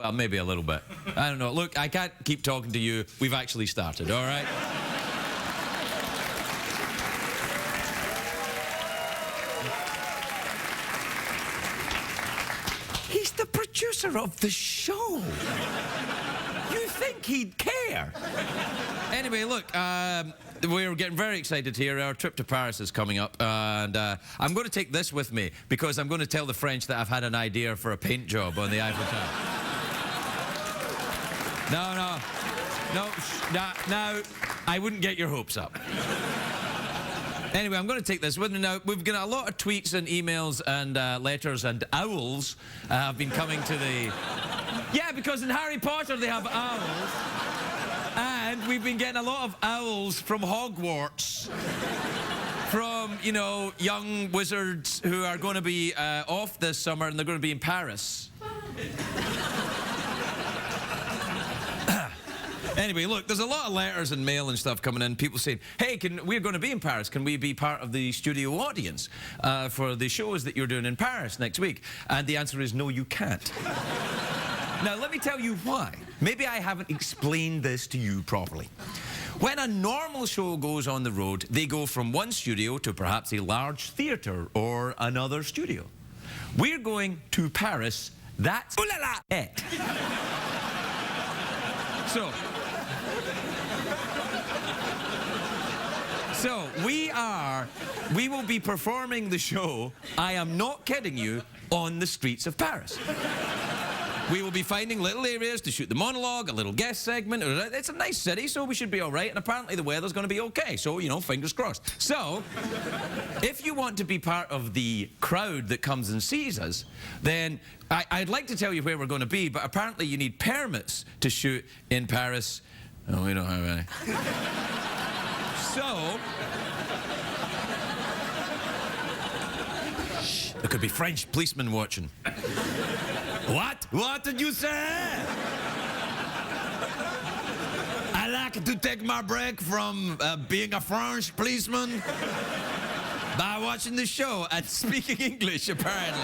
Well, maybe a little bit. I don't know. Look, I can't keep talking to you. We've actually started, all right? He's the producer of the show. You think he'd care? Anyway, look, we're getting very excited here. Our trip to Paris is coming up, and I'm going to take this with me because I'm going to tell the French that I've had an idea for a paint job on the Eiffel Tower. No, I wouldn't get your hopes up. Anyway, I'm going to take this with me. Now, we've got a lot of tweets and emails and letters, and owls have been coming to the... Yeah, because in Harry Potter they have owls. And we've been getting a lot of owls from Hogwarts. From, you know, young wizards who are going to be off this summer, and they're going to be in Paris. Anyway, look, there's a lot of letters and mail and stuff coming in. People saying, hey, we're going to be in Paris. Can we be part of the studio audience for the shows that you're doing in Paris next week? And the answer is no, you can't. Now, let me tell you why. Maybe I haven't explained this to you properly. When a normal show goes on the road, they go from one studio to perhaps a large theatre or another studio. We're going to Paris. That's it. So we will be performing the show, I am not kidding you, on the streets of Paris. We will be finding little areas to shoot the monologue, a little guest segment. It's a nice city, so we should be all right. And apparently the weather's going to be okay. So, you know, fingers crossed. So, if you want to be part of the crowd that comes and sees us, then I'd like to tell you where we're going to be, but apparently you need permits to shoot in Paris. Oh, we don't have any. So... Shh, there could be French policemen watching. What? What did you say? I like to take my break from being a French policeman by watching the show and speaking English, apparently.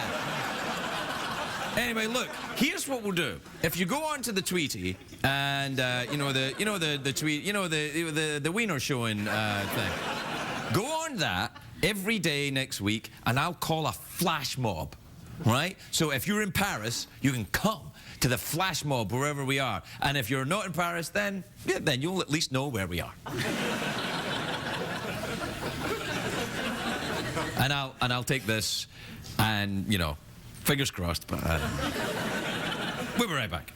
Anyway, look, here's what we'll do. If you go onto the Tweety and the tweet, the wiener showing thing, go on that every day next week, and I'll call a flash mob. Right? So if you're in Paris, you can come to the flash mob wherever we are. And if you're not in Paris, then you'll at least know where we are. and I'll take this, and you know, fingers crossed. But we'll be right back.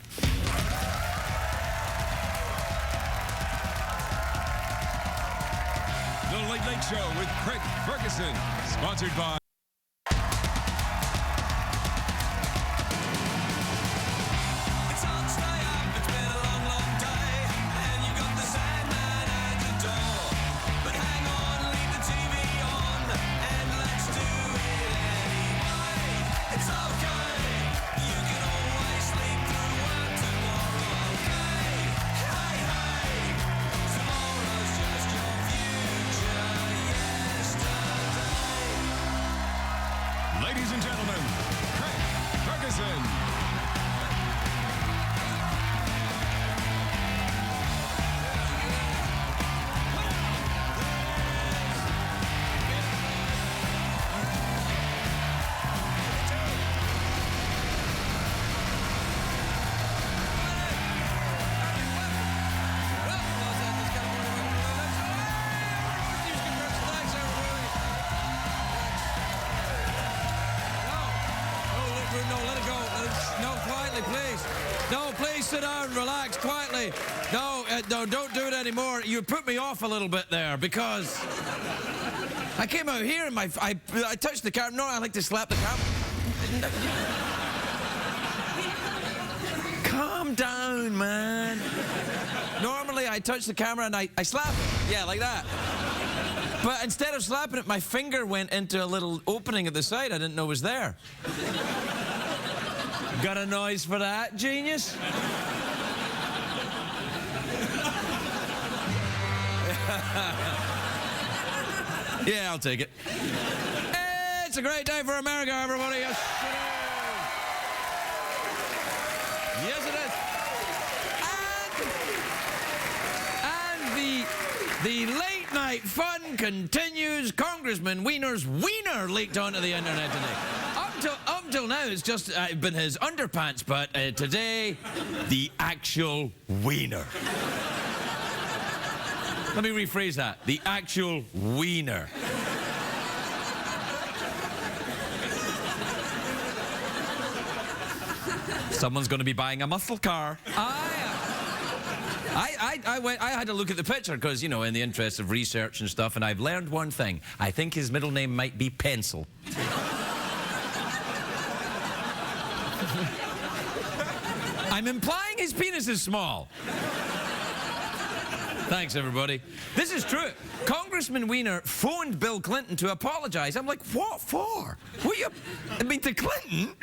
The Late Late Show with Craig Ferguson, sponsored by... Ladies and gentlemen, Craig Ferguson. Please. No, please sit down, relax, quietly. No, don't do it anymore. You put me off a little bit there because I came out here and I touched the camera. No, I like to slap the camera. Calm down, man. Normally I touch the camera and I slap it. Yeah, like that. But instead of slapping it, my finger went into a little opening at the side I didn't know was there. Got a noise for that, genius? Yeah, I'll take it. It's a great day for America, everybody. Yes, it is. Yes, it is. The late night fun continues. Congressman Wiener's wiener leaked onto the internet today. Up until now, it's just been his underpants, but today, the actual wiener. Let me rephrase that. The actual wiener. Someone's going to be buying a muscle car. I had to look at the picture because, you know, in the interest of research and stuff, and I've learned one thing. I think his middle name might be Pencil. I'm implying his penis is small. Thanks, everybody. This is true. Congressman Wiener phoned Bill Clinton to apologize. I'm like, what for? What you... I mean, to Clinton?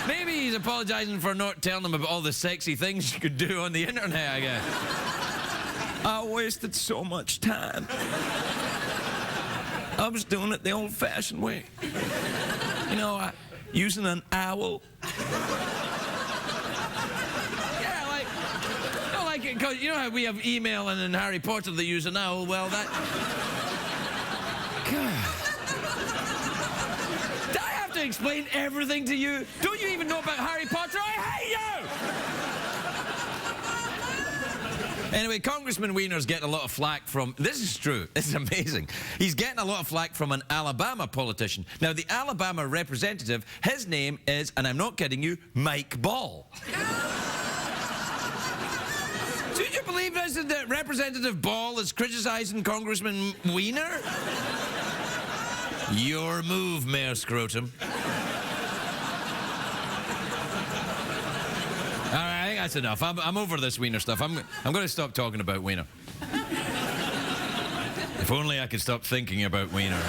Maybe he's apologizing for not telling him about all the sexy things you could do on the internet, I guess. I wasted so much time. I was doing it the old-fashioned way. You know, using an owl. Because you know how we have email and in Harry Potter they use an owl? Well, that... God. Do I have to explain everything to you? Don't you even know about Harry Potter? I hate you! Anyway, Congressman Wiener's getting a lot of flack from... This is true. This is amazing. He's getting a lot of flack from an Alabama politician. Now, the Alabama representative, his name is, and I'm not kidding you, Mike Ball. Did you believe this, that Representative Ball is criticizing Congressman Wiener? Your move, Mayor Scrotum. All right, that's enough. I'm over this Wiener stuff. I'm going to stop talking about Wiener. If only I could stop thinking about Wiener.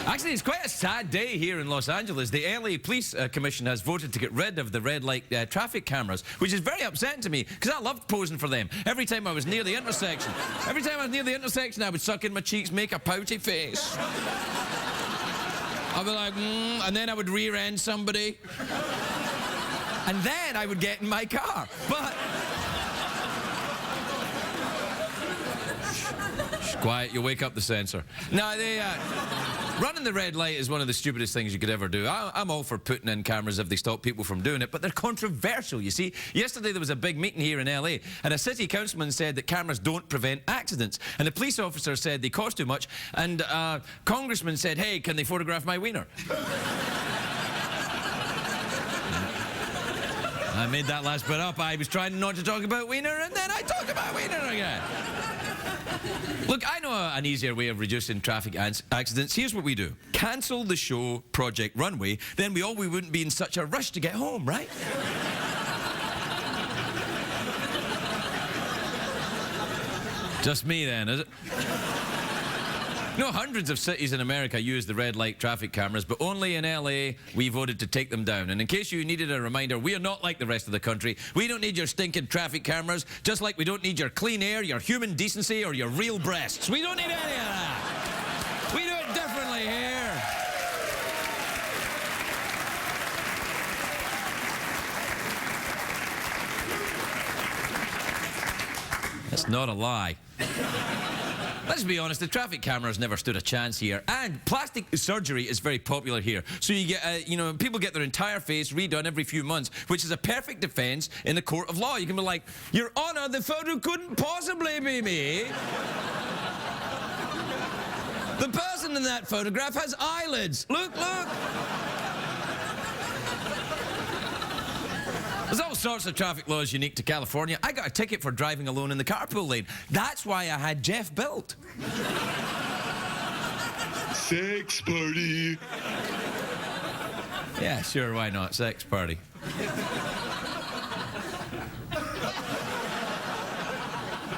Actually, it's quite a sad day here in Los Angeles. The LA Police Commission has voted to get rid of the red light traffic cameras, which is very upsetting to me, because I loved posing for them. Every time I was near the intersection, I would suck in my cheeks, make a pouty face. I'd be like, and then I would rear-end somebody. And then I would get in my car. But... Shh, quiet, you'll wake up the censor. No, running the red light is one of the stupidest things you could ever do. I'm all for putting in cameras if they stop people from doing it, but they're controversial, you see. Yesterday there was a big meeting here in LA, and a city councilman said that cameras don't prevent accidents, and the police officer said they cost too much, and congressman said, hey, can they photograph my wiener? I made that last bit up. I was trying not to talk about wiener, and then I talked about wiener again. Look, I know an easier way of reducing traffic accidents. Here's what we do. Cancel the show Project Runway, then we wouldn't be in such a rush to get home, right? Just me then, is it? You know, hundreds of cities in America use the red light traffic cameras, but only in LA we voted to take them down. And in case you needed a reminder, we are not like the rest of the country. We don't need your stinking traffic cameras, just like we don't need your clean air, your human decency, or your real breasts. We don't need any of that. We do it differently here. That's not a lie. Let's be honest, the traffic cameras never stood a chance here, and plastic surgery is very popular here. So you get, you know, people get their entire face redone every few months, which is a perfect defense in a court of law. You can be like, Your Honor, the photo couldn't possibly be me. The person in that photograph has eyelids. Look, look. There's all sorts of traffic laws unique to California. I got a ticket for driving alone in the carpool lane. That's why I had Jeff built. Sex party. Yeah, sure, why not? Sex party.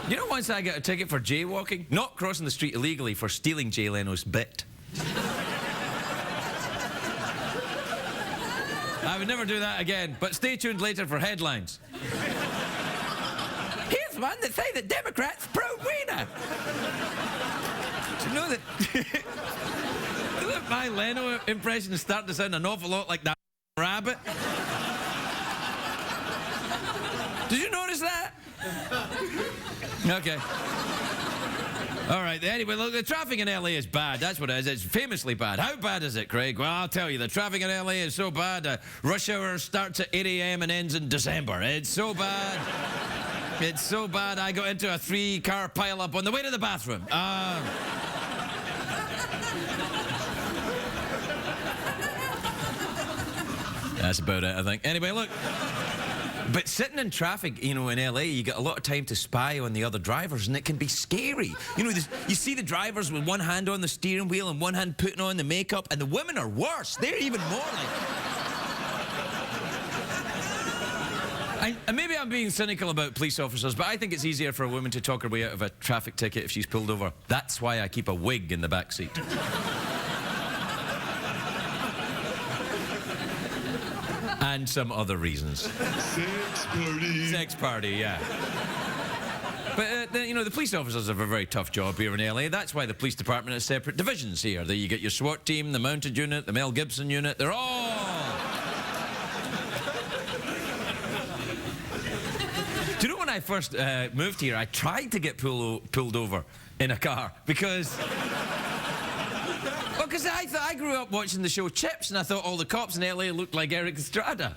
You know, once I got a ticket for jaywalking, not crossing the street illegally, for stealing Jay Leno's bit. I would never do that again, but stay tuned later for headlines. Here's one that say that Democrats pro-wiener. Do you know that... Do you know my Leno impression is starting to sound an awful lot like that rabbit? Did you notice that? Okay. All right, anyway, look, the traffic in LA is bad. That's what it is. It's famously bad. How bad is it, Craig? Well, I'll tell you, the traffic in LA is so bad. Rush hour starts at 8 a.m. and ends in December. It's so bad. It's so bad, I got into a 3-car pileup on the way to the bathroom. That's about it, I think. Anyway, look. But sitting in traffic, you know, in LA, you get a lot of time to spy on the other drivers, and it can be scary. You know, you see the drivers with one hand on the steering wheel and one hand putting on the makeup, and the women are worse. They're even more like... And maybe I'm being cynical about police officers, but I think it's easier for a woman to talk her way out of a traffic ticket if she's pulled over. That's why I keep a wig in the back seat. And some other reasons. Sex party. Sex party, yeah. But, you know, the police officers have a very tough job here in LA. That's why the police department has separate divisions here. You get your SWAT team, the Mounted Unit, the Mel Gibson Unit. They're all... Do you know when I first moved here, I tried to get pulled over in a car because... Well, because I grew up watching the show Chips, and I thought all the cops in LA looked like Eric Estrada.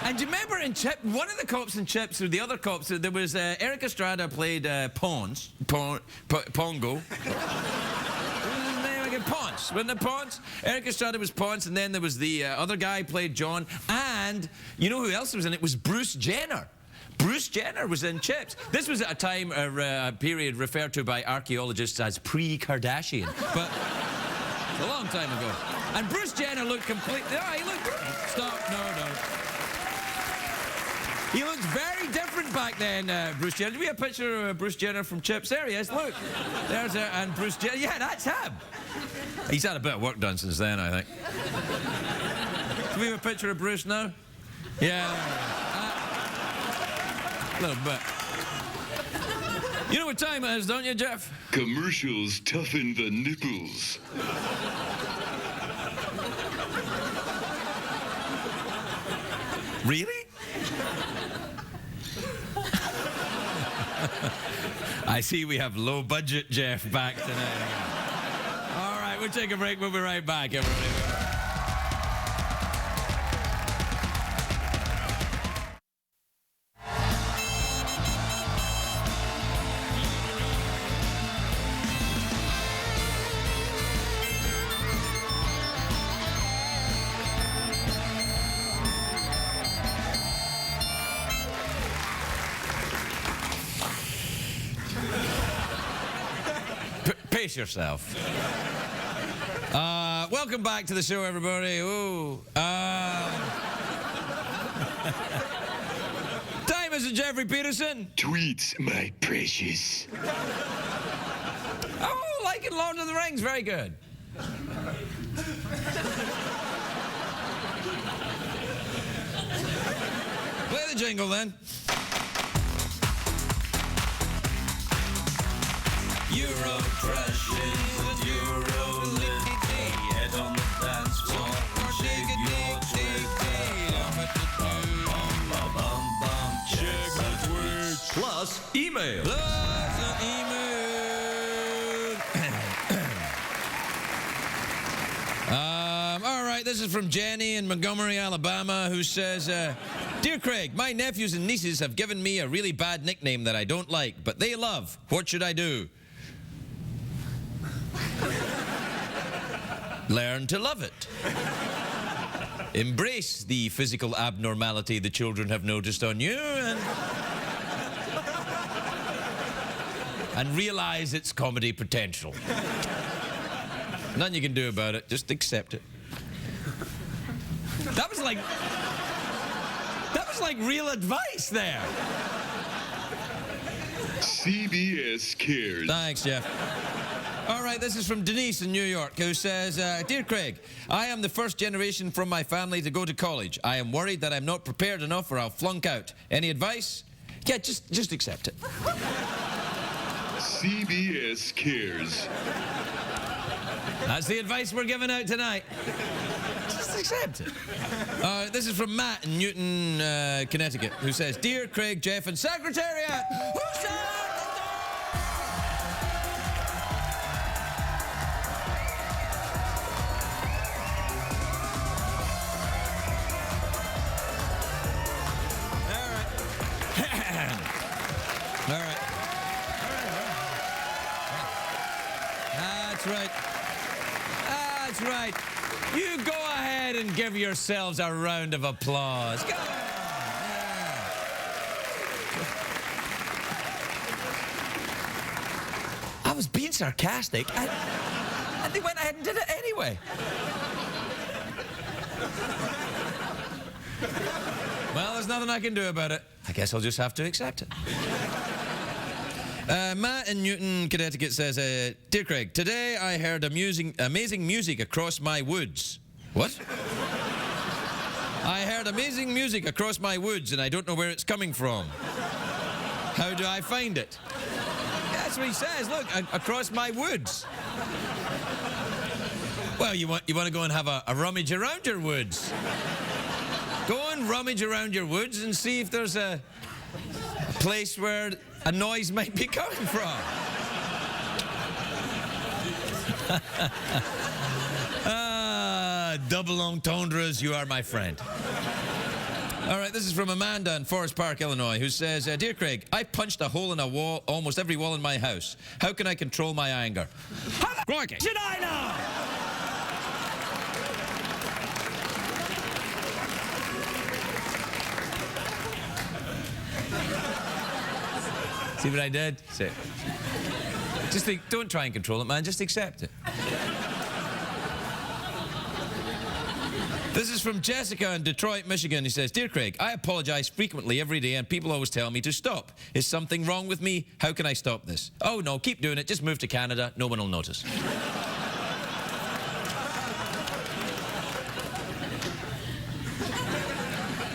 And do you remember in Chips, one of the cops in Chips, or the other cops, there was Eric Estrada played Pongo. What was his name again? Ponce. Wasn't it Ponce? Eric Estrada was Ponce, and then there was the other guy played John, and you know who else was in it? It was Bruce Jenner. Bruce Jenner was in Chips. This was at a time, a period referred to by archaeologists as pre-Kardashian. But... a long time ago. And Bruce Jenner looked completely... Oh, he looked... Stop. No. He looked very different back then, Bruce Jenner. Do we have a picture of Bruce Jenner from Chips? There he is. Look. There's and Bruce Jenner. Yeah, that's him. He's had a bit of work done since then, I think. Do we have a picture of Bruce now? Yeah. A little bit. You know what time it is, don't you, Jeff? Commercials toughen the nipples. Really? I see we have low budget Jeff back tonight. All right, we'll take a break. We'll be right back, everybody. Pace yourself. Welcome back to the show, everybody. Ooh. Time is it, Jeffrey Peterson? Tweets, my precious. Oh, liking Lord of the Rings. Very good. Play the jingle, then. Euro crushes and Euro lickety head on the dance floor. Shake it, check the tweets. Plus email. All right, this is from Jenny in Montgomery, Alabama, who says, Dear Craig, my nephews and nieces have given me a really bad nickname that I don't like, but they love. What should I do? Learn to love it. Embrace the physical abnormality the children have noticed on you and realize its comedy potential. Nothing you can do about it, just accept it. That was like real advice there. CBS Cares. Thanks, Jeff. All right, this is from Denise in New York, who says, Dear Craig, I am the first generation from my family to go to college. I am worried that I'm not prepared enough or I'll flunk out. Any advice? Yeah, just accept it. CBS Cares. That's the advice we're giving out tonight. Just accept it. This is from Matt in Newton, Connecticut, who says, Dear Craig, Jeff, and Secretariat, who said... right. That's right. You go ahead and give yourselves a round of applause. Go on. Yeah. I was being sarcastic, and they went ahead and did it anyway. Well, there's nothing I can do about it. I guess I'll just have to accept it. Matt in Newton, Connecticut says, Dear Craig, today I heard amazing music across my woods. What? I heard amazing music across my woods and I don't know where it's coming from. How do I find it? Yeah, that's what he says. Look, across my woods. Well, you want to go and have a rummage around your woods. Go and rummage around your woods and see if there's a place where a noise might be coming from. Double entendres, you are my friend. All right, this is from Amanda in Forest Park, Illinois, who says, Dear Craig, I punched a hole in a wall, almost every wall in my house. How can I control my anger? How should I know? See what I did? Say, just think, don't try and control it, man. Just accept it. This is from Jessica in Detroit, Michigan. He says, Dear Craig, I apologize frequently every day and people always tell me to stop. Is something wrong with me? How can I stop this? Oh, no, keep doing it. Just move to Canada. No one will notice.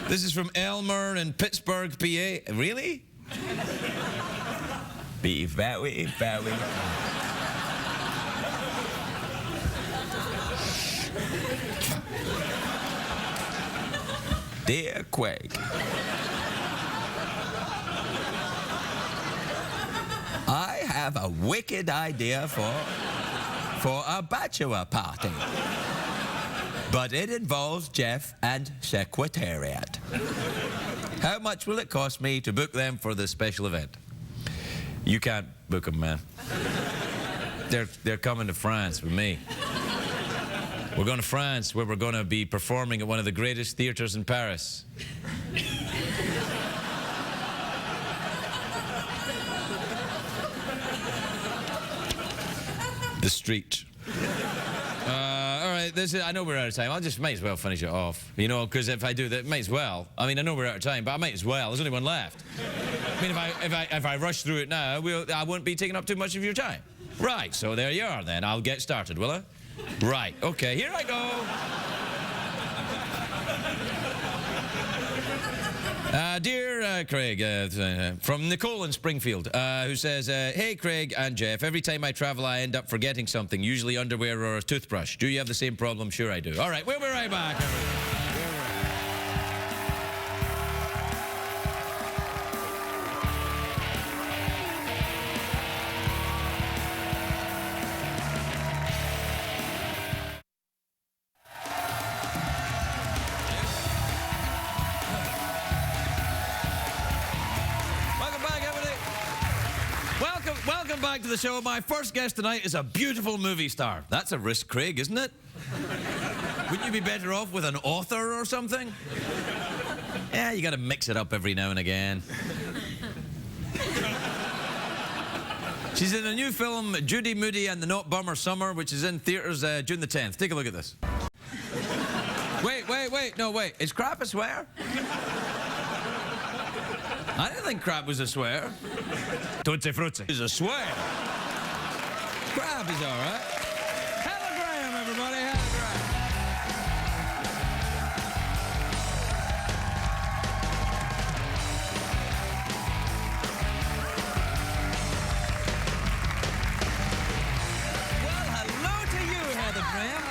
This is from Elmer in Pittsburgh, PA. Really? Be very, very. Dear Craig, I have a wicked idea for a bachelor party. But it involves Jeff and Secretariat. How much will it cost me to book them for this special event? You can't book them, man. They're coming to France with me. We're going to France, where we're going to be performing at one of the greatest theaters in Paris. The Street. All right, I know we're out of time. Might as well finish it off. You know, because if I do that, might as well. I mean, I know we're out of time, but I might as well. There's only one left. I mean, if I rush through it now, I won't be taking up too much of your time. Right, so there you are then. I'll get started, will I? Right, okay, here I go. Dear Craig, from Nicole in Springfield, who says, Hey Craig and Jeff, every time I travel I end up forgetting something, usually underwear or a toothbrush. Do you have the same problem? Sure I do. All right, we'll be right back. Welcome back to the show. My first guest tonight is a beautiful movie star. That's a risk, Craig, isn't it? Wouldn't you be better off with an author or something? Yeah, you gotta mix it up every now and again. She's in a new film, Judy Moody and the Not Bummer Summer, which is in theaters June the 10th. Take a look at this. Wait. No, wait. Is crap a swear? I didn't think crap was a swear. Tutti frutti is a swear. Crap is all right. Hella Graham, everybody. Hella Graham. Well, hello to you, Heather Graham.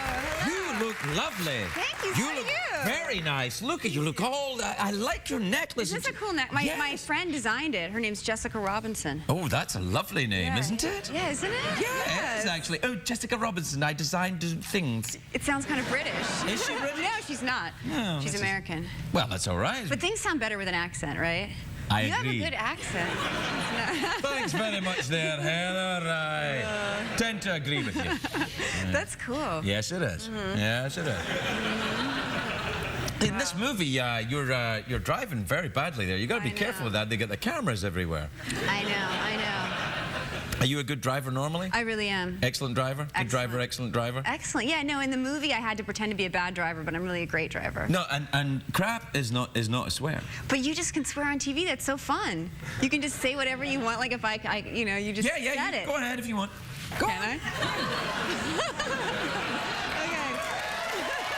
You look lovely. Thank you. You look very nice. Look at you. Look old. I like your necklace. This is a cool necklace. Yes. My friend designed it. Her name's Jessica Robinson. Oh, that's a lovely name, Yeah. isn't it? Yeah, isn't it? Yeah, it is actually. Oh, Jessica Robinson. I designed things. It sounds kind of British. Is she British? No, she's not. No, she's that's American. Well, that's all right. But things sound better with an accent, right? I You agree. have a good accent. Thanks very much there, Heather. I tend to agree with you. That's cool. Yes, it is. Yes, it is. In this movie, you're driving very badly there. You got to be careful with that. They get the cameras everywhere. I know. Are you a good driver normally? I really am. Excellent driver? Good driver, excellent driver? Excellent. Yeah, no, in the movie I had to pretend to be a bad driver, but I'm really a great driver. No, and crap is not a swear. But you just can swear on TV. That's so fun. You can just say whatever you want. Like if I you know, you just said it. Go ahead if you want. Go on. Can I?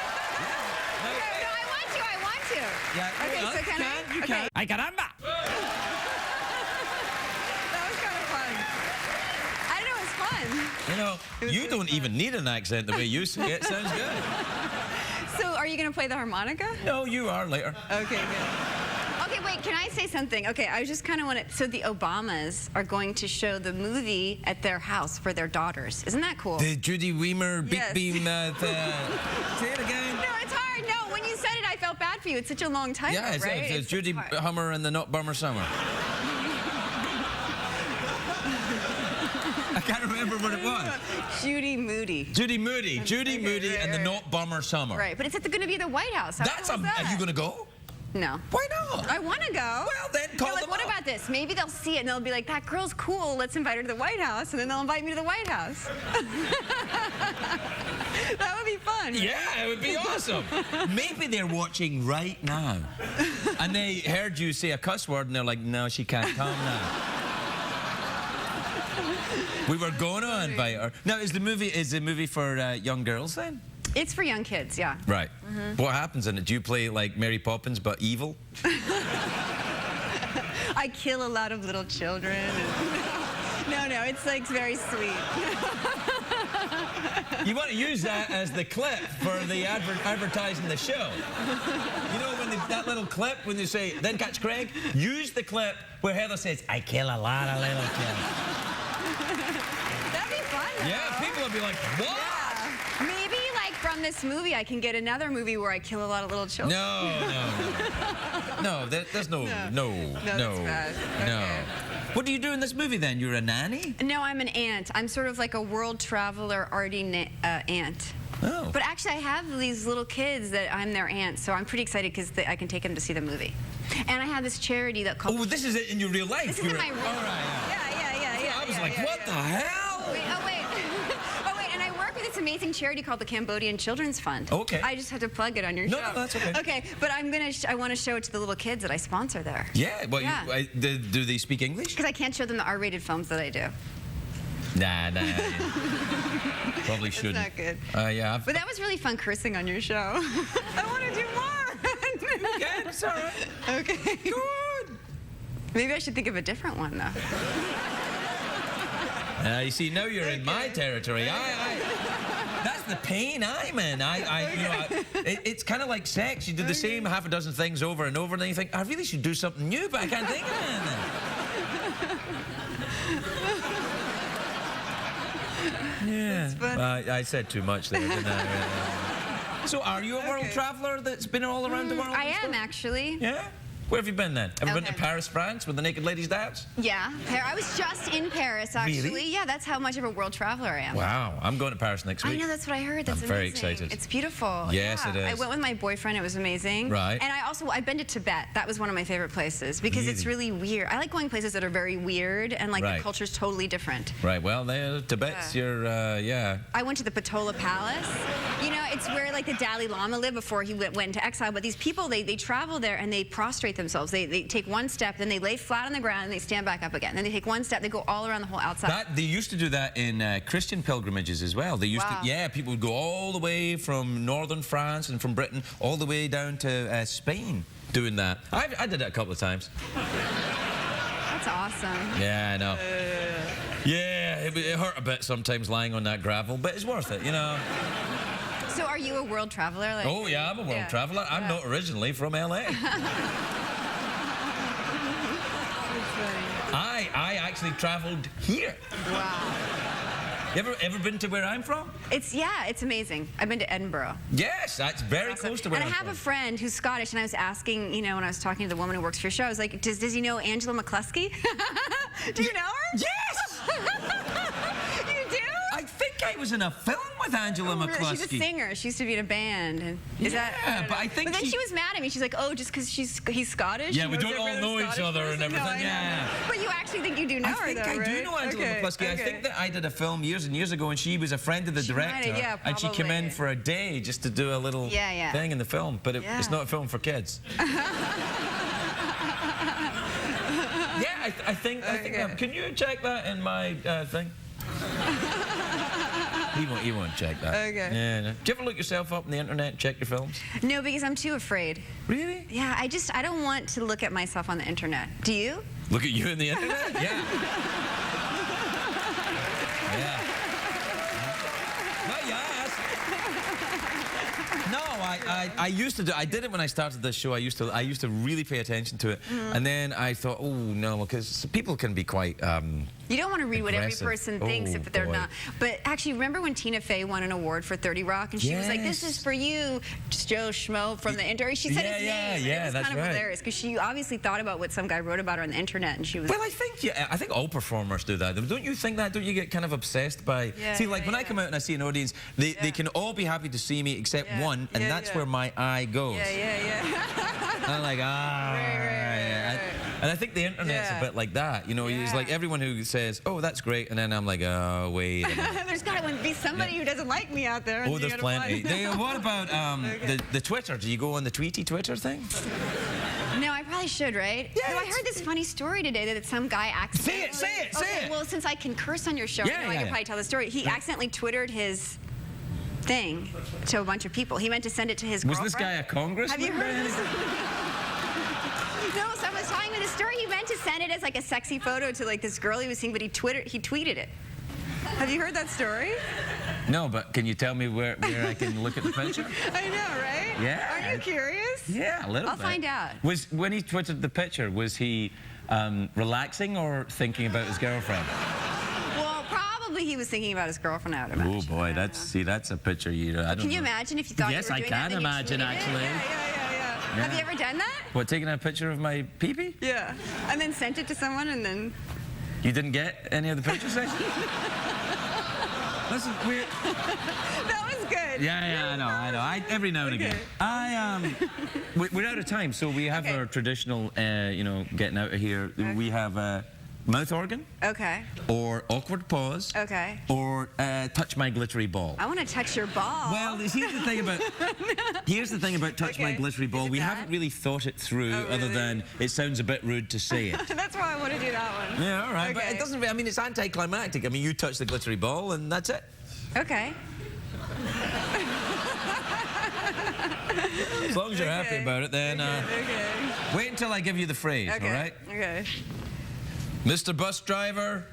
Okay. No, I want to. Yeah, Okay, so can I? You Okay. can. Ay, caramba! That was kind of fun. I don't know, it was fun. You know, was you really don't fun. even need an accent the way you say it. Sounds good. So are you going to play the harmonica? No, you are later. Okay, good. Okay, wait, can I say something? Okay, I just kind of want to... So the Obamas are going to show the movie at their house for their daughters. Isn't that cool? The Judy Weimer Big Yes. Beam. Say it again. No, it's hard. No, when you said it, I felt bad for you. It's such a long title, Yeah, right? it's Judy hard. Hummer and the Not Bummer Summer. I can't remember what it was. Judy Moody. Judy Moody. Judy Okay, Moody right, and the right. Not Bummer Summer. Right, but it's going to be at the White House. How That's cool is that? Are you going to go? No. Why not? I want to go. Well, then call They're like, them what up. about this? Maybe they'll see it and they'll be like, that girl's cool. Let's invite her to the White House. And then they'll invite me to the White House. That would be fun. Right? Yeah, it would be awesome. Maybe they're watching right now. And they heard you say a cuss word and they're like, no, she can't come now. We were going to invite her. Now, is the movie for young girls then? It's for young kids, yeah. Right. What happens in it? Do you play like Mary Poppins but evil? I kill a lot of little children. No, it's like very sweet. You want to use that as the clip for the advertising the show. You know when that little clip when they say, then catch Craig? Use the clip where Heather says, I kill a lot of little kids. That'd be fun, though. Yeah, people will be like, what? Yeah. Maybe, like, from this movie, I can get another movie where I kill a lot of little children. No, there's no. That's bad. No. Okay. What do you do in this movie then? You're a nanny? No, I'm an aunt. I'm sort of like a world traveler, arty aunt. Oh. But actually, I have these little kids that I'm their aunt, so I'm pretty excited because I can take them to see the movie. And I have this charity that called... Oh, this is it in your real life? This is in my real All right. Yeah. I was like, what the hell? Wait, oh, wait. And I work with this amazing charity called the Cambodian Children's Fund. Okay. I just have to plug it on your show. No, that's okay. Okay, but I want to show it to the little kids that I sponsor there. Yeah, well, Yeah. do they speak English? Because I can't show them the R-rated films that I do. Nah. Probably shouldn't. Not good. Yeah. But that was really fun cursing on your show. I want to do more. Yeah, it's all right. Okay. Good. Maybe I should think of a different one, though. You see, now you're in my territory. That's the pain I'm in. It's kind of like sex. You do the same half a dozen things over and over, and then you think, I really should do something new, but I can't think of anything. Yeah. funny. I said too much there, didn't I? So, are you a world traveler that's been all around the world? I am, actually. Yeah? Where have you been then? Have you been to Okay. Paris, France, with the Naked Ladies dance? Yeah. I was just in Paris, actually. Really? Yeah, that's how much of a world traveler I am. Wow, I'm going to Paris next week. I know, that's what I heard. That's I'm very amazing. excited. It's beautiful. Yes, yeah. it is. I went with my boyfriend. It was amazing. Right. And I've been to Tibet. That was one of my favorite places because it's really weird. I like going places that are very weird and like Right. the culture's totally different. Right, well, Tibet's your, I went to the Patola Palace. You know, it's where like the Dalai Lama lived before he went into exile. But these people, they travel there and they prostrate themselves. They take one step, then they lay flat on the ground and they stand back up again. Then they take one step, they go all around the whole outside. They used to do that in Christian pilgrimages as well. They used Wow. to, yeah, people would go all the way from northern France and from Britain all the way down to Spain doing that. I did it a couple of times. That's awesome. Yeah, I know. Yeah, it hurt a bit sometimes lying on that gravel, but it's worth it, you know. So are you a world traveler? Like, Oh, yeah, I'm a world traveler. I'm not originally from LA. I actually traveled here. Wow. You ever been to where I'm from? It's amazing. I've been to Edinburgh. Yes, that's very close to where And I'm I have from. a friend who's Scottish, and I was asking, you know, when I was talking to the woman who works for your show, I was like, does he know Angela McCluskey? Do you know her? Yes! You do? I think I was in a film with Angela McCluskey. She's a singer. She used to be in a band. And is that? Yeah, but I think But then she was mad at me. She's like, oh, just because he's Scottish? Yeah, she we knows don't all every know each Scottish other and person? No, everything, I know. yeah. But you actually think you do know her, I think though, I do right? know Angela McCluskey. I okay. think that I did a film years and years ago, and she was a friend of the She might director. have, yeah, and she came in probably. for a day just to do a little thing in the film. But it's not a film for kids. Yeah, I think. Can you check that in my thing? He won't check that. Okay. Yeah. No. Do you ever look yourself up on the internet and check your films? No, because I'm too afraid. Really? Yeah, I don't want to look at myself on the internet. Do you? Look at you on the internet? Yeah. Yeah. Well, yes. No, I used to do. I did it when I started this show. I used to really pay attention to it, and then I thought, oh no, because people can be quite. You don't want to read what every aggressive. person thinks if they're boy. not. But actually, remember when Tina Fey won an award for 30 Rock, and she was like, "This is for you, Joe Schmo from the internet." She said his name. Yeah, it was that's kind of right. hilarious because she obviously thought about what some guy wrote about her on the internet, and she was. Well, I think all performers do that. Don't you think that? Don't you get kind of obsessed by? See, like when I come out and I see an audience, they can all be happy to see me except one, and that's where my eye goes. Yeah. I'm like, Right. And I think the internet's a bit like that. You know, it's like everyone who says, oh, that's great, and then I'm like, oh, wait a minute. There's got to be somebody who doesn't like me out there. Oh, there's plenty. What about the Twitter? Do you go on the Twitter thing? No, I probably should, right? Yeah, No, I heard this funny story today that some guy accidentally... Say it. Well, since I can curse on your show, I can probably tell the story. He accidentally Twittered his thing to a bunch of people. He meant to send it to his girlfriend. Was this guy a congressman? Have you heard of this? No, someone was telling me the story. He meant to send it as like a sexy photo to like this girl he was seeing, but he tweeted it. Have you heard that story? No, but can you tell me where I can look at the picture? I know, right? Yeah. Are you curious? Yeah, a little bit. I'll find out. Was when he twittered the picture, was he relaxing or thinking about his girlfriend? Well, probably he was thinking about his girlfriend, I would imagine. Oh boy, that's a picture you. I don't Can you know. imagine if you thought Yes, you were doing I that? can imagine actually. Yeah. Have you ever done that? What, taking a picture of my pee-pee? Yeah. And then sent it to someone and then... You didn't get any of the pictures? This is weird. That was good. Yeah, I know. Every now and again. We're out of time, so we have our traditional, getting out of here. We have mouth organ. Okay. Or awkward pause. Okay. Or touch my glittery ball. I want to touch your ball. Well, here's the thing about touch my glittery ball. We haven't really thought it through, other than it sounds a bit rude to say it. That's why I want to do that one. Yeah, all right. But it doesn't. I mean, it's anticlimactic. I mean, you touch the glittery ball, and that's it. Okay. As long as you're happy about it, then wait until I give you the phrase, all right? Okay. Mr. Bus Driver,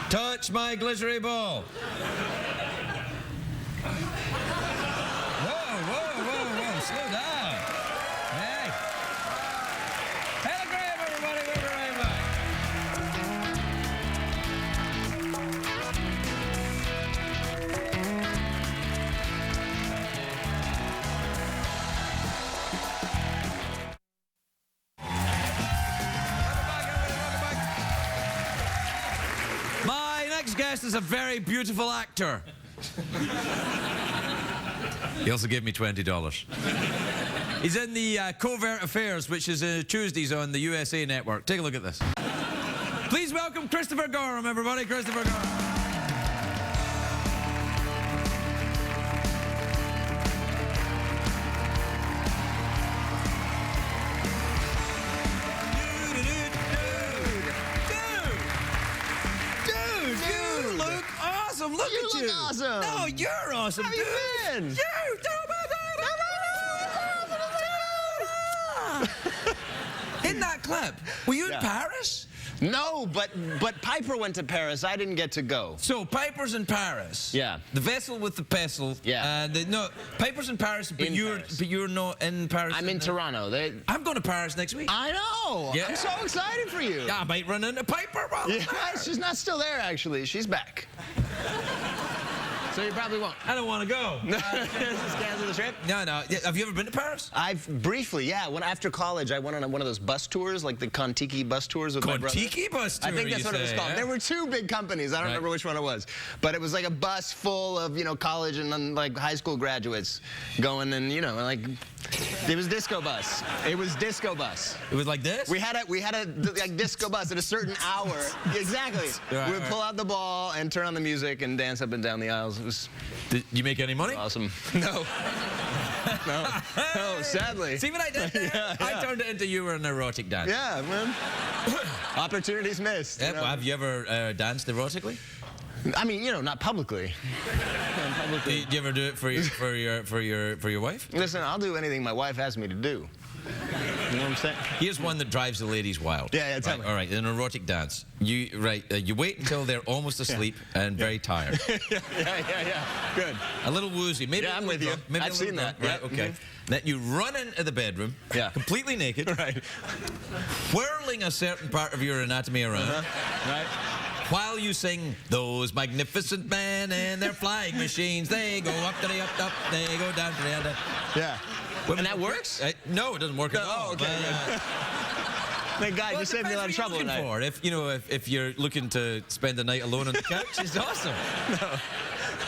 touch my glittery ball. Whoa, slow down. Hey. Telegram, everybody, we'll be right back. My next guest is a very beautiful actor. He also gave me $20. He's in the Covert Affairs, which is Tuesdays on the USA Network. Take a look at this. Please welcome Christopher Gorham, everybody. Christopher Gorham. Look at you. Look awesome. No, you're awesome, How dude. you been? You. In that clip, were you in Paris? No, but Piper went to Paris. I didn't get to go. So Piper's in Paris. Yeah. The vessel with the pestle. Yeah. No, Piper's in Paris, but you're not in Paris. I'm in Toronto. I'm going to Paris next week. I know. Yeah. I'm so excited for you. Yeah, I might run into Piper. Well, Yeah, she's not still there, actually. She's back. So you probably won't. I don't want to go. Just cancel the trip? No. Yeah, have you ever been to Paris? I've briefly, yeah. After college, I went on one of those bus tours, like the Kon-Tiki bus tours with my brother. Kon-Tiki bus tour, I think that's what it was called. Yeah? There were two big companies. I don't remember which one it was. But it was like a bus full of, college and like high school graduates going and, like, it was disco bus. It was disco bus. It was like this? We had a like disco bus at a certain hour. Exactly. Right, we would pull out the ball and turn on the music and dance up and down the aisles. It was Did you make any money? awesome. No. No, sadly. See what I did there? Yeah. I turned it into you were an erotic dance. Yeah, man. Opportunities missed. Yeah, well, have you ever danced erotically? I mean, not publicly. Did you ever do it for your wife? Listen, I'll do anything my wife asks me to do. You know what I'm saying? Here's one that drives the ladies wild. Yeah, tell me. All right, an erotic dance. You wait until they're almost asleep and very tired. Yeah. Good. A little woozy. Maybe Yeah, I'm with you. Maybe I've seen that. Right, Yeah. okay. Then you run into the bedroom, completely naked, Right. whirling a certain part of your anatomy around. Right. While you sing, those magnificent men and their flying machines, they go up to the up, they go down to the under. Yeah. And that works? No, it doesn't work at all. Oh, okay. Thank God, you saved me a lot of trouble tonight. For. If you're looking to spend the night alone on the couch, it's awesome.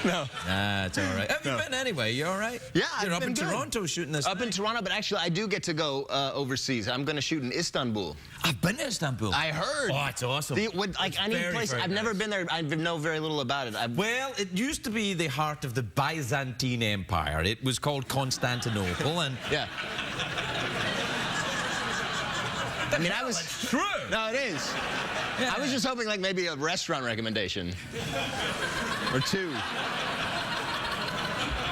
No. Nah, it's all right. Have you been anyway? You all right? Yeah, You're I've up been in good. Toronto shooting this. Up in Toronto, but actually I do get to go overseas. I'm going to shoot in Istanbul. I've been to Istanbul. I heard. Oh, it's awesome. Any place. I've never been there. I know very little about it. Well, it used to be the heart of the Byzantine Empire. It was called Constantinople, and yeah. I mean, it's true. No, it is. Yeah. I was just hoping like maybe a restaurant recommendation or two.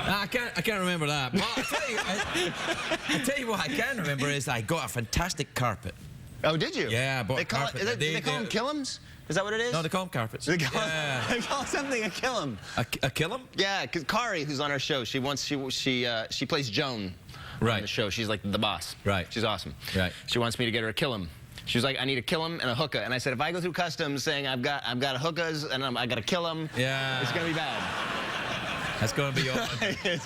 I can't remember that. Well, I tell you what I can remember is I got a fantastic carpet. Oh, did you? Yeah, I bought they call carpet. they call them killums? Is that what it is? No, they call them carpets. They call something a killam. A killam? Yeah, because Kari, who's on our show, she plays Joan on the show. She's like the boss. Right. She's awesome. Right. She wants me to get her a killam. She was like, I need a killam and a hookah. And I said, if I go through customs saying I've got hookahs and I got a killam, it's gonna be bad. That's going to be all.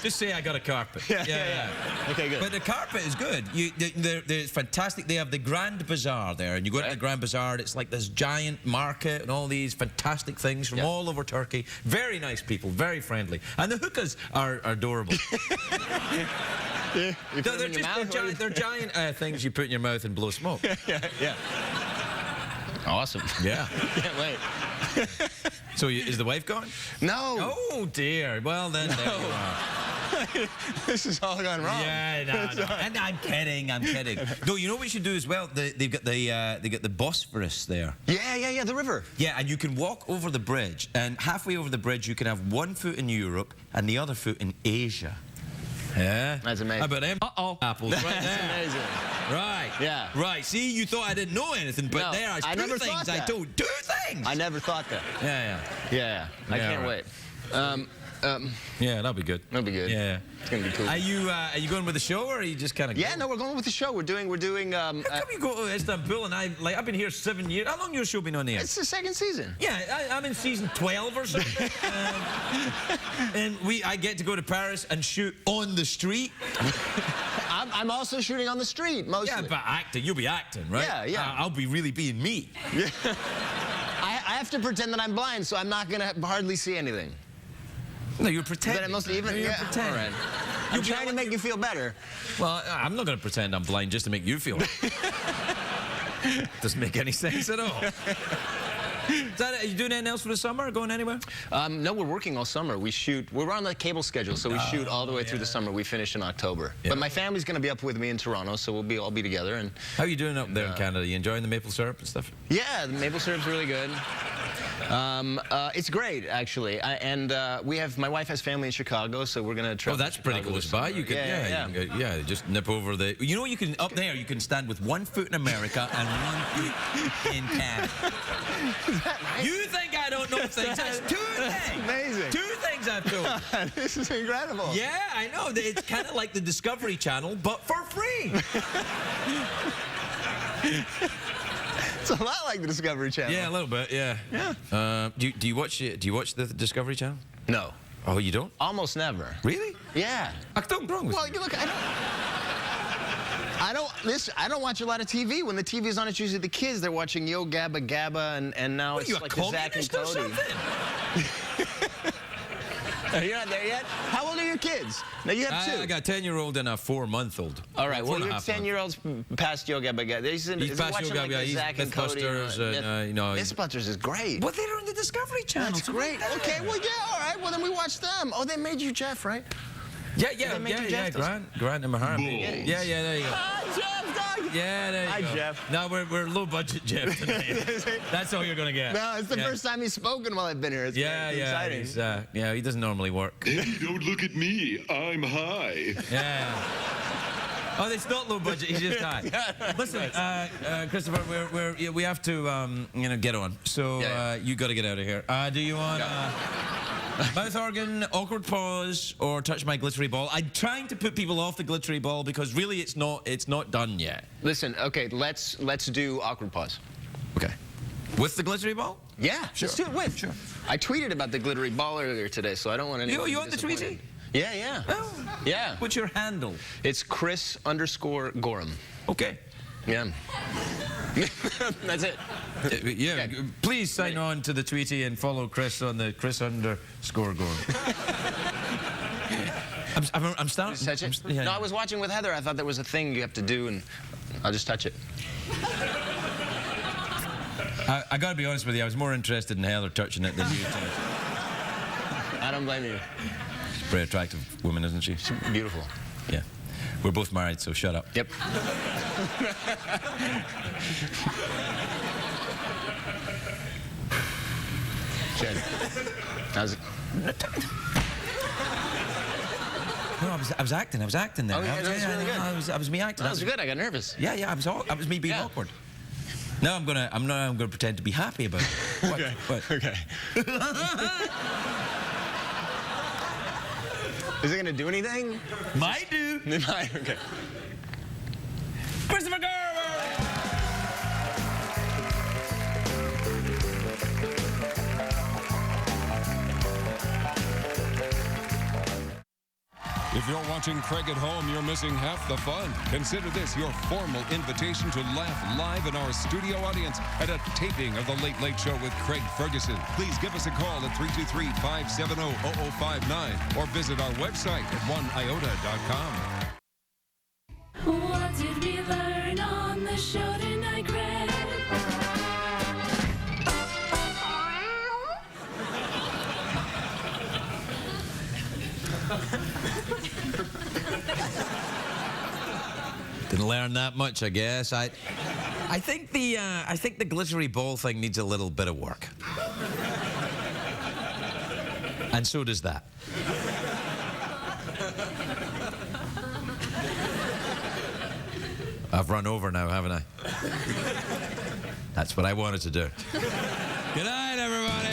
Just say I got a carpet. Yeah. Okay, good. But the carpet is good. They're fantastic. They have the Grand Bazaar there, and you go to the Grand Bazaar. It's like this giant market and all these fantastic things from all over Turkey. Very nice people, very friendly, and the hookahs are adorable. They're giant things you put in your mouth and blow smoke. Yeah. Awesome. Yeah. Can't wait. So is the wife gone? No. Oh dear. Well then, there you are. This has all gone wrong. Yeah, no. And I'm kidding. No, you know what we should do as well? They've got the Bosphorus there. Yeah, the river. Yeah, and you can walk over the bridge, and halfway over the bridge you can have one foot in Europe and the other foot in Asia. Yeah. That's amazing. How about them? Apples right there. That's amazing. Right. Yeah. Right. See, you thought I didn't know anything, but No, there are I two never things thought I that. told. Two things. I never thought that. Yeah. I can't wait. Yeah, that'll be good. That'll be good. Yeah. It's gonna be cool. Are you going with the show, or are you just kind of? Yeah, no, we're going with the show. We're doing. How come you go to Istanbul and I've been here 7 years? How long your show been on the air? It's the second season. Yeah, I'm in season 12 or something. And I get to go to Paris and shoot on the street. I'm also shooting on the street mostly. Yeah, but acting, you'll be acting, right? Yeah. I'll be really being me. Yeah. I have to pretend that I'm blind, so I'm not gonna hardly see anything. No, you're pretending. That it must even. You're pretending. All right. I'm trying to make you feel better. Well, I'm not going to pretend I'm blind just to make you feel. Doesn't make any sense at all. Are you doing anything else for the summer? Going anywhere? No, we're working all summer. We're on the cable schedule, so we shoot all the way through the summer. We finish in October. Yeah. But my family's going to be up with me in Toronto, so we'll all be together. And how are you doing up there in Canada? You enjoying the maple syrup and stuff? yeah, the maple syrup's really good. It's great, actually. My wife has family in Chicago, so we're gonna try. Oh, that's pretty close by. You could, you can go, just nip over the. You know, you can up there. You can stand with one foot in America and one foot in Canada. You think I don't know things? That's two things. Amazing. Two things I've told. This is incredible. Yeah, I know. It's kind of like the Discovery Channel, but for free. It's a lot like the Discovery Channel. Yeah, a little bit. Yeah. Yeah. Do you watch the Discovery Channel? No. Oh, you don't? Almost never. Really? Yeah. I don't wrong with Well, you. look, I don't watch a lot of TV. When the TV's on, it's usually the kids. They're watching Yo Gabba Gabba, and now What, it's are you like a the Zack and communist or Cody. something? You're not there yet? How old are your kids? No, you have two. I got a 10-year-old and a 4-month-old. All right, well, 4 and a your half 10-yearolds past Yo Gabba Gabba. He's past Yo Gabba Gabba. He's Zack and Cody. Mythbusters, and, you know. Mythbusters is great. Well, they're on the Discovery Channel. That's great. Okay, well, yeah, all right. Well, then we watch them. Oh, they made you Jeff, right? Yeah, make you Jeff Grant and Mahara. Balls. Yeah, there you go. Hi, Jeff, dog. Yeah, there you Hi, go. Jeff. No, we're low budget Jeff tonight. That's all you're gonna get. No, it's the first time he's spoken while I've been here. It's exciting. Yeah, he doesn't normally work. Hey, don't look at me. I'm high. Yeah. Oh, it's not low budget. He's just high. Listen, Christopher, we have to get on. So you got to get out of here. Do you want mouth organ, awkward pause, or touch my glittery ball? I'm trying to put people off the glittery ball because really it's not done yet. Listen, okay, let's do awkward pause. Okay. With the glittery ball? Yeah, Sure. let's do it with. Sure. I tweeted about the glittery ball earlier today, so I don't want anyone to You be on the disappointed. Tweety? Yeah. Oh. Yeah. What's your handle? It's Chris_Gorham. Okay. Yeah. That's it. Yeah. Okay. Please sign on to the Tweety and follow Chris on the Chris_Gorham. I'm starting. Just touch it? No, I was watching with Heather. I thought there was a thing you have to do, and I'll just touch it. I got to be honest with you. I was more interested in Heather touching it than you. I don't blame you. She's a very attractive woman, isn't she? She's beautiful. Yeah. We're both married, so shut up. Yep. Jed, how's it? No, I was acting there. Oh, yeah, that was really good. I was me acting. That was good. I got nervous. Yeah, I was me being awkward. Now I'm gonna pretend to be happy about it. Okay. What? Okay. Is it gonna do anything? Might do. It might. Okay. Christopher Gorham! If you're watching Craig at home, you're missing half the fun. Consider this your formal invitation to laugh live in our studio audience at a taping of The Late Late Show with Craig Ferguson. Please give us a call at 323-570-0059 or visit our website at oneiota.com. What did we learn on the show tonight, Craig? Didn't learn that much, I guess. I think the glittery ball thing needs a little bit of work. And so does that. I've run over now, haven't I? That's what I wanted to do. Good night, everybody.